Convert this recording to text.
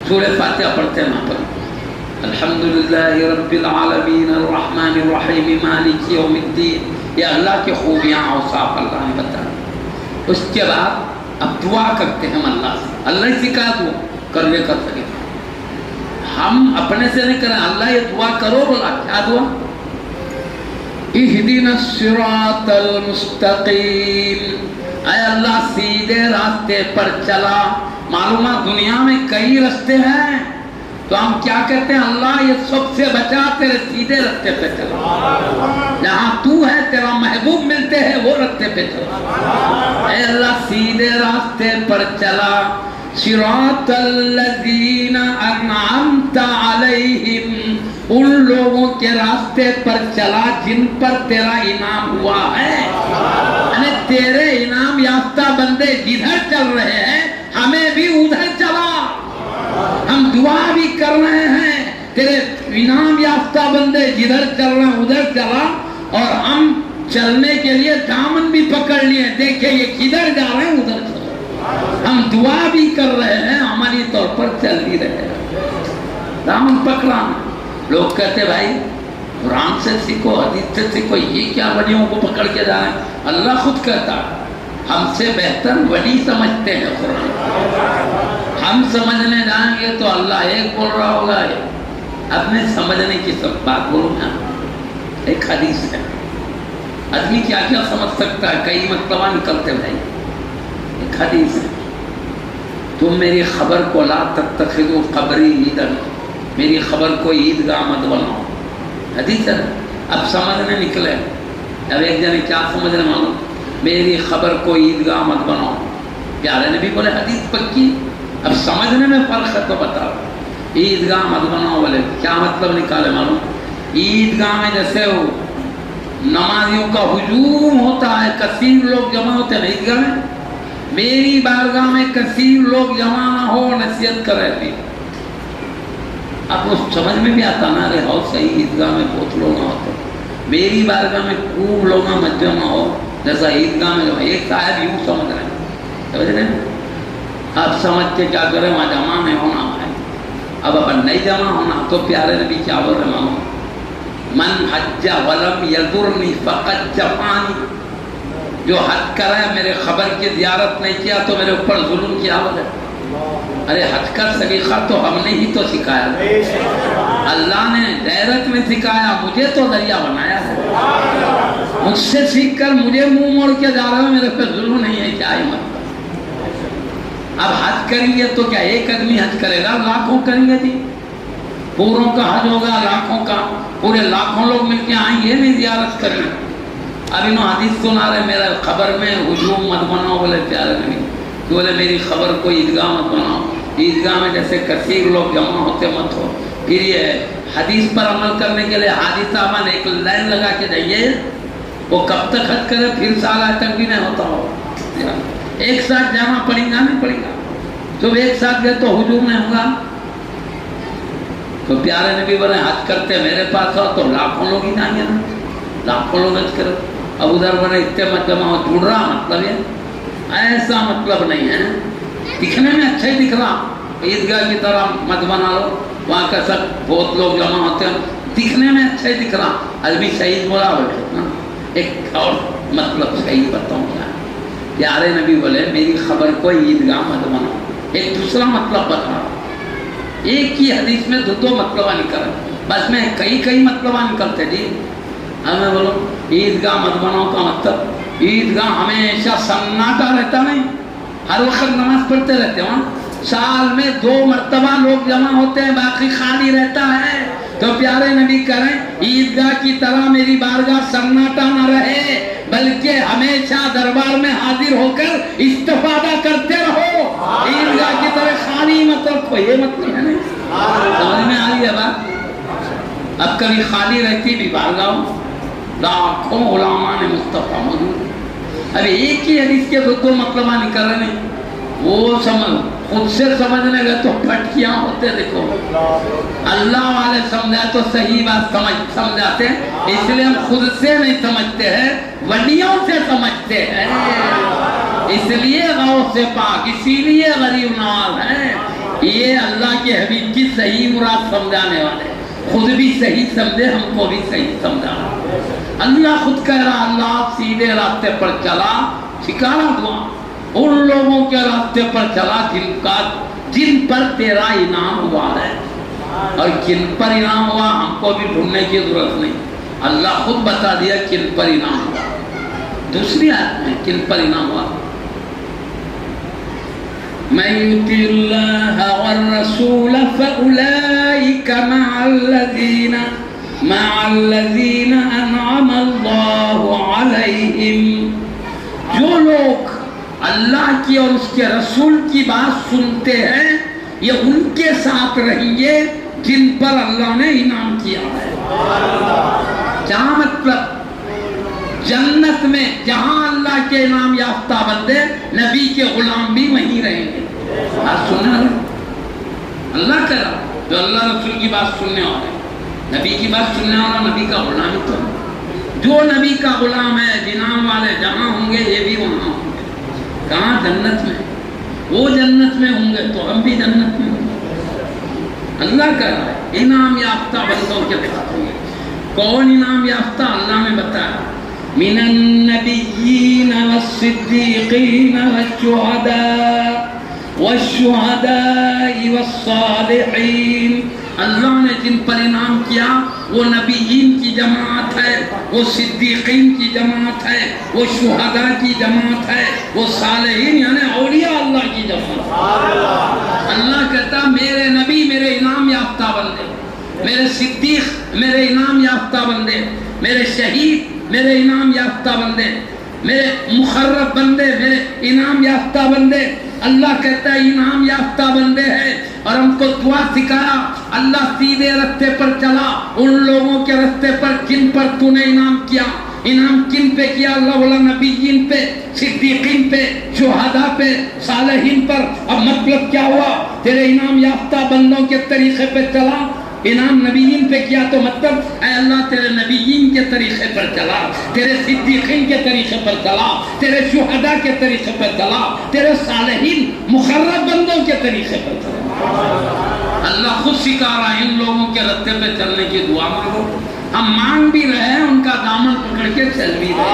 سورہ فاتحہ پڑھتے ہیں وہاں پر الحمدللہ رب العالمین الرحمن الرحیم مالک یوم الدین، یہ اللہ کی خوبیاں اوصاف اللہ نے بتایا۔ اس کے بعد اب دعا کرتے ہیں ہم اللہ سے، اللہ ہی سکھا دو کرنے کا طریقہ، ہم اپنے سے نہیں کریں، اللہ یہ دعا کرو، بولا کیا دعا؟ اہدنا الصراط المستقیم، اے اللہ سیدھے راستے پر چلا۔ معلوم ہے دنیا میں کئی راستے ہیں، تو ہم کیا کہتے ہیں؟ اللہ یہ سب سے بچا، تیرے سیدھے راستے پہ چلا، جہاں تو ہے تیرا محبوب ملتے ہیں وہ راستے پہ چلا۔ اے اللہ سیدھے راستے پر چلا، صراط الذین انعمت علیہم، ان لوگوں کے راستے پر چلا جن پر تیرا انعام ہوا ہے، یعنی تیرے انعام یافتہ بندے جدھر چل رہے ہیں ہمیں بھی ادھر چلا، ہم دعا بھی کر رہے ہیں، تیرے انعام یافتہ بندے جدھر چل رہے ہیں ادھر چلا، اور ہم چلنے کے لیے دامن بھی پکڑ لیے، دیکھیں یہ کدھر جا رہے ہیں ادھر چلا، ہم دعا بھی کر رہے ہیں، عملی طور پر چل بھی رہے ہیں، دامن پکڑا۔ لوگ کہتے بھائی قرآن سے سیکھو، حدیث سے سیکھو، یہ کیا ولیوں کو پکڑ کے جا رہے ہیں؟ اللہ خود کہتا ہم سے بہتر ولی سمجھتے ہیں قرآن، ہم سمجھنے جائیں گے تو اللہ ایک بول رہا ہوگا، اپنے سمجھنے کی سب بات بولوں گا۔ ایک حدیث ہے، آدمی کیا کیا سمجھ سکتا ہے، کئی مطلب نکلتے بھائی۔ ایک حدیث ہے، تم میری خبر کو لا تتخذوا قبری عیدا، میری خبر کو عیدگاہ مت بناؤ، حدیث ہے۔ اب سمجھنے نکلے، اب ایک جنے کیا سمجھنے معلوم، میری خبر کو عیدگاہ مت بناؤ، پیارے نبی بولے حدیث پکی، اب سمجھنے میں فرق ہے تو بتاؤ، عیدگاہ مت بناؤ بولے کیا مطلب نکالے معلوم؟ عیدگاہ میں جیسے ہو نمازیوں کا ہجوم ہوتا ہے، کثیر لوگ جمع ہوتے ہیں عیدگاہ میں، میری بارگاہ میں کثیر لوگ جمع نہ ہو، نصیحت کر رہے تھے۔ اب اس سمجھ میں بھی آتا نا، رہے ہو صحیح، عیدگاہ میں بہت لوگ نہ ہوتے، میری بارگاہ میں خوب لوگ مت جمع ہو، جیسا عیدگاہ میں جمع۔ ایک صاحب یوں سمجھ رہے ہیں، سمجھ رہے ہیں؟ اب سمجھ کے کیا کریں، وہاں جمع نہیں ہونا ہے، اب اپن نہیں جمع ہونا تو پیارے نبی کیا بول رہے مانو، من حج ولم یزرنی فقد جفانی، جو حج کرے میرے خبر کی زیارت نہیں کیا تو میرے اوپر ظلم کیا بولے۔ ارے حج کا سلیقہ تو ہم نے ہی تو سکھایا، اللہ نے غیرت میں سکھایا، مجھے تو ذریعہ بنایا ہے، مجھ سے سیکھ کر مجھے منہ موڑ کے جا رہا ہے، میرے پہ ظلم نہیں ہے، کیا ہی مطلب؟ اب حج کریں گے تو کیا ایک آدمی حج کرے گا، لاکھوں کریں گے جی، پوروں کا حج ہوگا، لاکھوں کا، پورے لاکھوں لوگ مل کے آئیں گے نہیں زیارت کریں۔ اب انہوں حدیث سنا رہے میرا خبر میں ہجوم مت بناؤ بولے پیارے نبی، بولے میری خبر کو عیدگاہ مت بناؤ، عیدگاہ میں جیسے کثیر لوگ جمع ہوتے مت ہو۔ پھر یہ حدیث پر عمل کرنے کے لیے حاجی صاحبان ایک لائن لگا کے جائیے، وہ کب تک حج کرے، پھر سال آج تک بھی نہیں ہوتا ہو، ایک ساتھ جانا پڑے گا نہیں پڑے گا، جب ایک ساتھ گئے تو ہجوم نہیں ہوگا۔ تو پیارے نبی بولے حج کرتے میرے پاس ہو تو لاکھوں لوگ ہی جائیں گے نا، لاکھوں لوگ حج کرو۔ اب ادھر بولے اتنے مت جمع ہو، جڑ رہا مطلب ہے ایسا مطلب نہیں ہے، دکھنے میں اچھا ہی دکھ رہا، عیدگاہ کی طرح مت بنا لو، وہاں کا سب بہت لوگ جمع ہوتے ہیں، دکھنے میں اچھا ہی دکھ رہا، عربی صحیح بولا بیٹھے نا۔ ایک اور مطلب صحیح بتاؤں کیا، پیارے نبی بولے میری خبر کو عیدگاہ مت بناؤ، ایک دوسرا مطلب بتا، ایک ہی حدیث میں دو مطلب نکل، بس میں کئی مطلب نکلتے جی۔ ہمیں بولو عیدگاہ مت بناؤ کا مطلب، عیدگاہ ہمیشہ سناٹا رہتا نہیں، ہر وقت نماز پڑھتے رہتے ہیں، سال میں 2 مرتبہ لوگ جمع ہوتے ہیں، باقی خالی رہتا ہے۔ تو پیارے نبی کریں عیدگاہ کی طرح میری بارگاہ سناٹا نہ رہے، بلکہ ہمیشہ دربار میں حاضر ہو کر استفادہ کرتے رہو، عیدگاہ کی طرح خالی مت رکھو، یہ مطلب ہے نہیں، سمجھ میں آ رہی ہے بات؟ اب کبھی خالی رہتی بھی بارگاہ، لاکھوں علماء نے مصطفیٰ موجود، ابھی ایک ہی حدیث کے 2 مطلب نکل رہے نہیں، وہ سمجھ خود سے سمجھنے گئے تو پھٹکیاں ہوتے، دیکھو اللہ والے سمجھائے تو صحیح بات سمجھاتے ہیں، اس لیے ہم خود سے نہیں سمجھتے ہیں، ولیوں سے سمجھتے ہیں، اس لیے غوث پاک اسی لیے غریب نواز ہیں، یہ اللہ کے حبیب کی صحیح مراد سمجھانے والے، خود بھی صحیح سمجھے، ہم کو بھی صحیح سمجھانا۔ اللہ خود کہہ رہا اللہ سیدھے راستے پر چلا، سکھانا دعا ان لوگوں کے راستے پر چلا جن پر تیرا انعام ہوا ہے، اور کن پر انعام ہوا ہم کو بھی ڈھونڈنے کی ضرورت نہیں، اللہ خود بتا دیا کن پر انعام ہوا۔ دوسری آیت میں کن پر انعام ہوا، من يطع الله والرسول فأولئك مع الذين أنعم الله عليهم۔ جو لوگ اللہ کی اور اس کے رسول کی بات سنتے ہیں یہ ان کے ساتھ رہیں گے جن پر اللہ نے انعام کیا ہے۔ کیا مطلب؟ جنت میں جہاں اللہ کے انعام یافتہ بندے، نبی کے غلام بھی وہیں رہیں گے۔ بات سننا اللہ کہہ رہا، جو اللہ رسول کی بات سننے والا، نبی کی بات سننے والا نبی کا غلام ہی تو ہے۔ جو نبی کا غلام ہے، انعام والے جہاں ہوں گے یہ بھی وہاں ہوں گے۔ کہاں؟ جنت میں۔ وہ جنت میں ہوں گے تو ہم بھی جنت میں ہوں گے۔ اللہ کہہ رہا ہے انعام یافتہ بندوں کے ساتھ ہوں گے۔ کون انعام یافتہ؟ اللہ نے بتایا من النبیین والصدیقین والشہداء والصالحین۔ اللہ نے جن پر انعام کیا وہ نبیین کی جماعت ہے، وہ صدیقین کی جماعت ہے، وہ شہداء کی جماعت ہے، وہ صالحین یعنی اولیاء اللہ کی جماعت ہے۔ اللہ کہتا میرے نبی میرے انعام یافتہ بندے، میرے صدیق میرے انعام یافتہ بندے، میرے شہید میرے انعام یافتہ بندے، میرے مخرب بندے میرے انعام یافتہ بندے۔ اللہ کہتا ہے انعام یافتہ بندے ہیں، اور ہم کو دعا سکھایا اللہ سیدھے راستے پر چلا ان لوگوں کے راستے پر جن پر تو نے انعام کیا۔ انعام کن پہ کیا؟ اللہ والا نبیین پہ، صدیقین پہ، شہداء پہ، صالحین پر۔ اب مطلب کیا ہوا؟ تیرے انعام یافتہ بندوں کے طریقے پہ چلا، انعام نبیین پہ کیا تو مطلب اے اللہ تیرے نبیین کے طریقے پر چلا، تیرے صدیقین کے طریقے پر چلا، تیرے شہداء کے طریقے پر چلا، تیرے صالحین مخرب بندوں کے طریقے پر چلا۔ اللہ خود سکھا رہا ہے ان لوگوں کے راستے پہ چلنے کی دعا مانگو۔ ہم مانگ بھی رہے ہیں، ان کا دامن پکڑ کے چل بھی رہے ہیں۔